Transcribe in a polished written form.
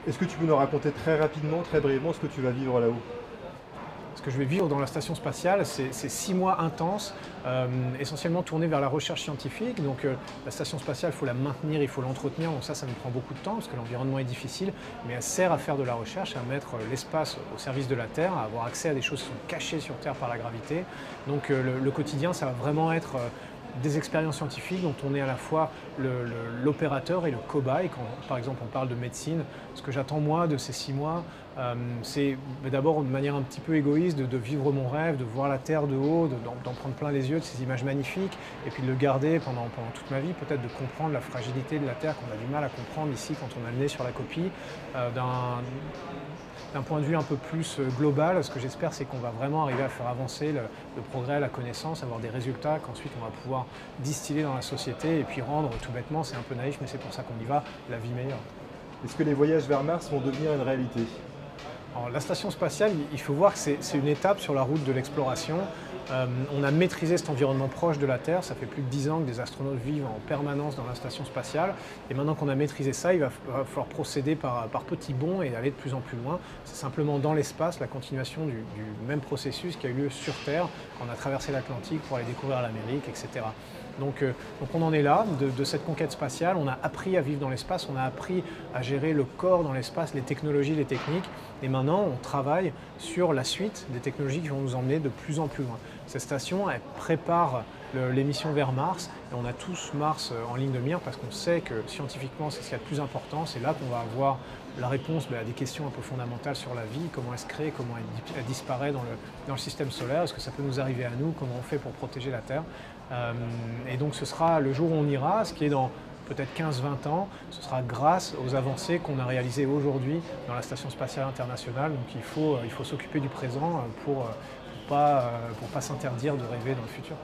Est-ce que tu peux nous raconter très rapidement, très brièvement ce que tu vas vivre là-haut? Ce que je vais vivre dans la station spatiale, c'est 6 mois intenses, essentiellement tournés vers la recherche scientifique. Donc la station spatiale, il faut la maintenir, il faut l'entretenir, donc ça nous prend beaucoup de temps parce que l'environnement est difficile, mais elle sert à faire de la recherche, à mettre l'espace au service de la Terre, à avoir accès à des choses qui sont cachées sur Terre par la gravité. Donc le quotidien, ça va vraiment être des expériences scientifiques dont on est à la fois l'opérateur et le cobaye. Quand par exemple on parle de médecine, ce que j'attends moi de ces 6 mois, c'est d'abord de manière un petit peu égoïste de vivre mon rêve, de voir la Terre de haut, d'en prendre plein les yeux de ces images magnifiques, et puis de le garder pendant toute ma vie, peut-être de comprendre la fragilité de la Terre qu'on a du mal à comprendre ici quand on a le nez sur la coquille, d'un point de vue un peu plus global. Ce que j'espère, c'est qu'on va vraiment arriver à faire avancer le progrès, la connaissance, avoir des résultats qu'ensuite on va pouvoir distiller dans la société et puis rendre, tout bêtement, c'est un peu naïf, mais c'est pour ça qu'on y va, la vie meilleure. Est-ce que les voyages vers Mars vont devenir une réalité? Alors, la station spatiale, il faut voir que c'est une étape sur la route de l'exploration. On a maîtrisé cet environnement proche de la Terre, ça fait plus de 10 ans que des astronautes vivent en permanence dans la station spatiale, et maintenant qu'on a maîtrisé ça, il va falloir procéder par petits bonds et aller de plus en plus loin. C'est simplement dans l'espace la continuation du même processus qui a eu lieu sur Terre, quand on a traversé l'Atlantique pour aller découvrir l'Amérique, etc. Donc on en est là, de cette conquête spatiale. On a appris à vivre dans l'espace, on a appris à gérer le corps dans l'espace, les technologies, les techniques. Et maintenant, on travaille sur la suite des technologies qui vont nous emmener de plus en plus loin. Cette station, elle prépare l'émission vers Mars. Et on a tous Mars en ligne de mire parce qu'on sait que scientifiquement, c'est ce qu'il y a de plus important. C'est là qu'on va avoir la réponse à des questions un peu fondamentales sur la vie, comment elle se crée, comment elle disparaît dans le système solaire, est-ce que ça peut nous arriver à nous, comment on fait pour protéger la Terre. Et donc ce sera le jour où on ira, ce qui est dans peut-être 15-20 ans, ce sera grâce aux avancées qu'on a réalisées aujourd'hui dans la Station spatiale internationale. Donc il faut s'occuper du présent pour pas s'interdire de rêver dans le futur.